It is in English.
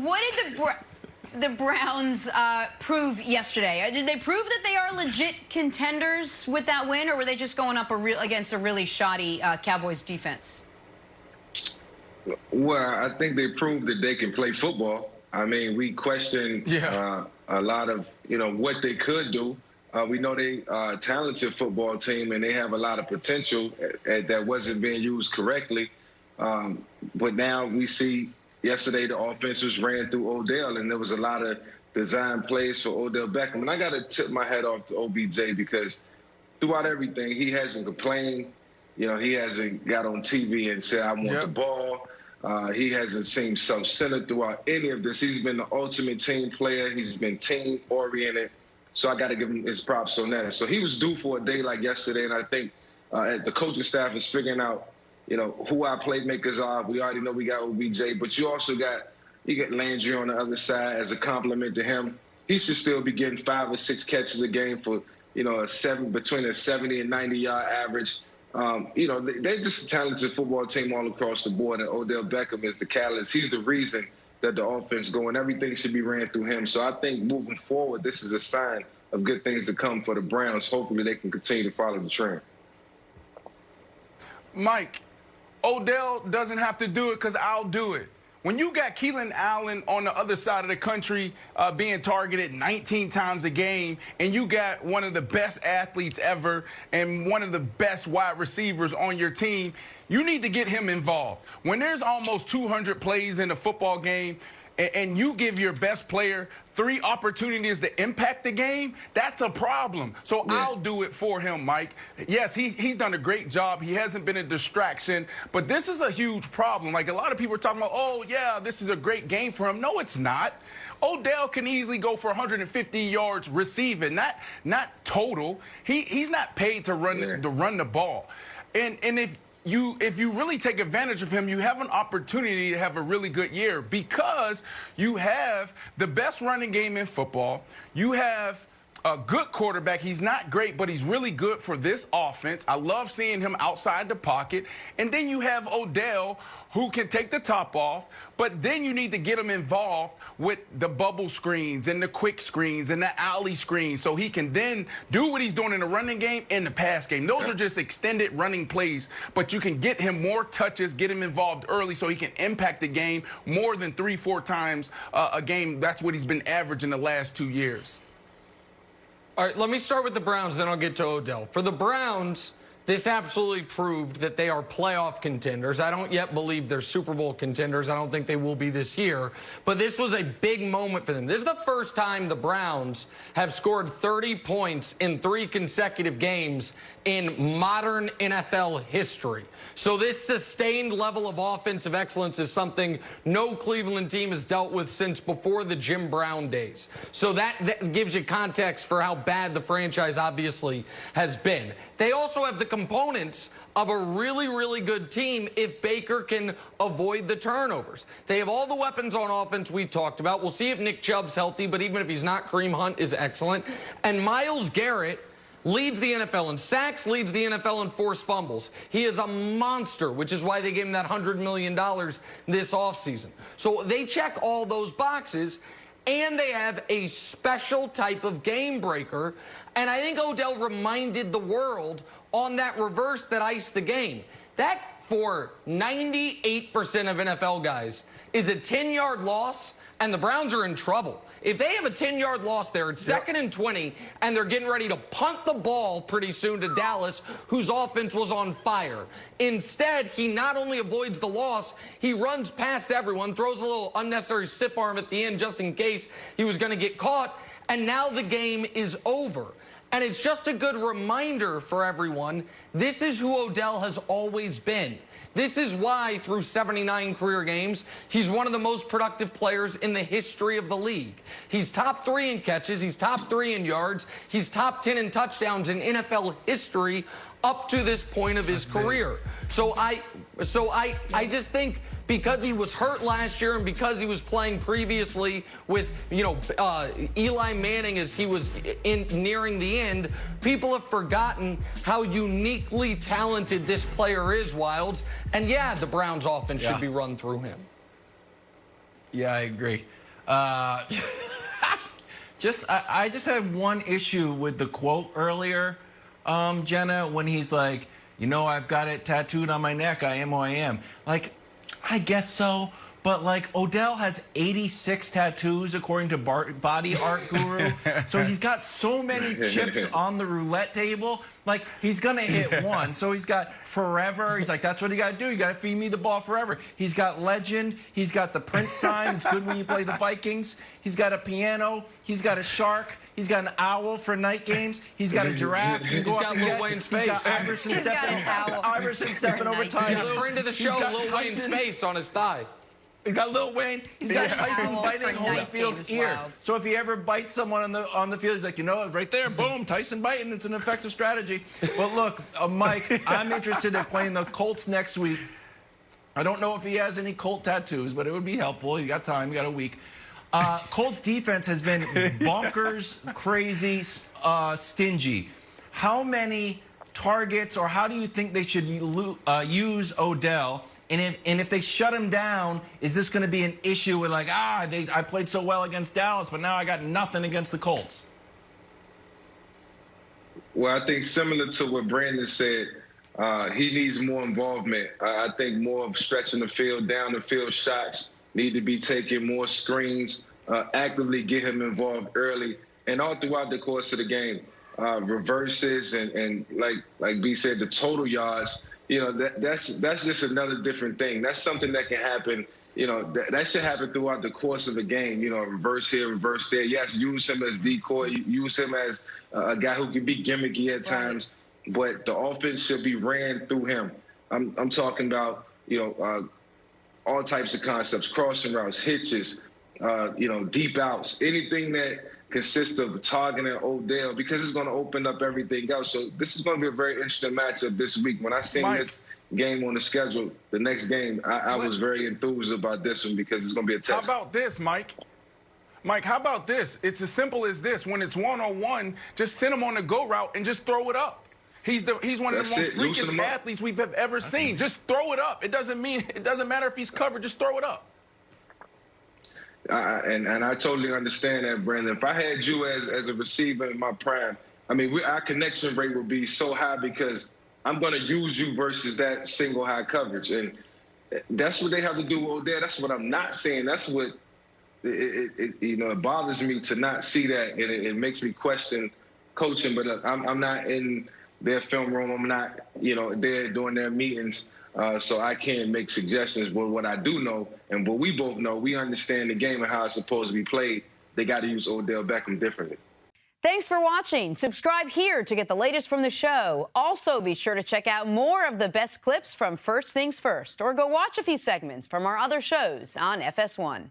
what did the Browns prove yesterday? Did they prove that they are legit contenders with that win, or were they just going up against a really shoddy Cowboys defense? Well, I think they proved that they can play football. I mean, we questioned a lot of, what they could do. We know they are a talented football team, and they have a lot of potential that wasn't being used correctly. But now we see yesterday the offenses ran through Odell, and there was a lot of design plays for Odell Beckham. And I got to tip my hat off to OBJ because throughout everything, he hasn't complained. He hasn't got on TV and said, I want the ball. He hasn't seemed self-centered throughout any of this. He's been the ultimate team player. He's been team-oriented. So I got to give him his props on that. So he was due for a day like yesterday, and I think the coaching staff is figuring out, who our playmakers are. We already know we got OBJ, but you also got Landry on the other side as a compliment to him. He should still be getting 5 or 6 catches a game for, between a 70 and 90-yard average. They're just a talented football team all across the board, and Odell Beckham is the catalyst. He's the reason that the offense going. Everything should be ran through him. So I think moving forward, this is a sign of good things to come for the Browns. Hopefully they can continue to follow the trend. Mike, Odell doesn't have to do it because I'll do it. When you got Keelan Allen on the other side of the country being targeted 19 times a game, and you got one of the best athletes ever and one of the best wide receivers on your team, you need to get him involved. When there's almost 200 plays in a football game, and you give your best player 3 opportunities to impact the game, that's a problem. So I'll do it for him, Mike. Yes, he's done a great job. He hasn't been a distraction, but this is a huge problem. Like, a lot of people are talking about, oh, yeah, this is a great game for him. No, it's not. Odell can easily go for 150 yards receiving, not total. He's not paid to run the ball. And if you really take advantage of him, you have an opportunity to have a really good year because you have the best running game in football. You have a good quarterback. He's not great, but he's really good for this offense. I love seeing him outside the pocket. And then you have Odell, who can take the top off, but then you need to get him involved with the bubble screens and the quick screens and the alley screens so he can then do what he's doing in the running game and the pass game. Those are just extended running plays, but you can get him more touches, get him involved early so he can impact the game more than 3-4 times a game. That's what he's been averaging the last 2 years. All right, let me start with the Browns, then I'll get to Odell. For the Browns, this absolutely proved that they are playoff contenders. I don't yet believe they're Super Bowl contenders. I don't think they will be this year. But this was a big moment for them. This is the first time the Browns have scored 30 points in 3 consecutive games in modern NFL history. So this sustained level of offensive excellence is something no Cleveland team has dealt with since before the Jim Brown days. So that gives you context for how bad the franchise obviously has been. They also have the components of a really, really good team if Baker can avoid the turnovers. They have all the weapons on offense we talked about. We'll see if Nick Chubb's healthy, but even if he's not, Kareem Hunt is excellent. And Myles Garrett leads the NFL in sacks, leads the NFL in forced fumbles. He is a monster, which is why they gave him that $100 million this offseason. So they check all those boxes, and they have a special type of game breaker. And I think Odell reminded the world on that reverse that iced the game. That, for 98% of NFL guys, is a 10-yard loss, and the Browns are in trouble. If they have a 10-yard loss there, it's 2nd and 20, and they're getting ready to punt the ball pretty soon to Dallas, whose offense was on fire. Instead, he not only avoids the loss, he runs past everyone, throws a little unnecessary stiff arm at the end just in case he was going to get caught, and now the game is over. And it's just a good reminder for everyone, this is who Odell has always been. This is why, through 79 career games, he's one of the most productive players in the history of the league. He's top 3 in catches, he's top 3 in yards, he's top 10 in touchdowns in NFL history up to this point of his career. So I just think because he was hurt last year and because he was playing previously with, Eli Manning as he was nearing the end, people have forgotten how uniquely talented this player is, Wilds. And yeah, the Browns offense should be run through him. Yeah, I agree. I just had one issue with the quote earlier, Jenna, when he's like, you know, I've got it tattooed on my neck. I am who I am. Like, I guess so. But, like, Odell has 86 tattoos, according to Body Art Guru. So he's got so many chips on the roulette table. Like, he's going to hit one. So he's got forever. He's like, that's what you got to do. You got to feed me the ball forever. He's got legend. He's got the Prince sign. It's good when you play the Vikings. He's got a piano. He's got a shark. He's got an owl for night games. He's got a giraffe. He's got Lil Wayne's face. He's got Iverson stepping over Ty He's got friend of the show, Lil Wayne's face on his thigh. He's got Lil Wayne. He's got Tyson biting Holyfield's ear. Wild. So if he ever bites someone on the field, he's like, you know, right there, boom, Tyson biting. It's an effective strategy. But look, Mike, I'm interested in playing the Colts next week. I don't know if he has any Colt tattoos, but it would be helpful. You got time. You got a week. Colts defense has been bonkers, crazy, stingy. How many targets, or how do you think they should use Odell? And if they shut him down, is this going to be an issue with, like, I played so well against Dallas, but now I got nothing against the Colts? Well, I think similar to what Brandon said, he needs more involvement. I think more of stretching the field, down the field shots need to be taken, more screens, actively get him involved early, and all throughout the course of the game. Reverses and like B said, the total yards. You know, that's just another different thing. That's something that can happen. You know, that should happen throughout the course of the game. You know, reverse here, reverse there. Yes, use him as decoy. Use him as a guy who can be gimmicky at times. But the offense should be ran through him. I'm talking about, you know, all types of concepts, crossing routes, hitches, you know, deep outs, anything that consists of targeting Odell, because it's going to open up everything else. So this is going to be a very interesting matchup this week. When I seen this game on the schedule, the next game, I was very enthused about this one because it's going to be a test. How about this, Mike? Mike, how about this? It's as simple as this. When it's one-on-one, just send him on the go route and just throw it up. He's one of the most freakish athletes we've ever seen. Just throw it up. It doesn't matter if he's covered. Just throw it up. And I totally understand that, Brandon. If I had you as a receiver in my prime, I mean, our connection rate would be so high because I'm going to use you versus that single high coverage. And that's what they have to do with Odell. That's what I'm not saying. That's what, it bothers me to not see that. And it makes me question coaching. But look, I'm not in their film room. I'm not, there doing their meetings. So I can't make suggestions, but what I do know, and what we both know, we understand the game and how it's supposed to be played. They got to use Odell Beckham differently. Thanks for watching. Subscribe here to get the latest from the show. Also, be sure to check out more of the best clips from First Things First, or go watch a few segments from our other shows on FS1.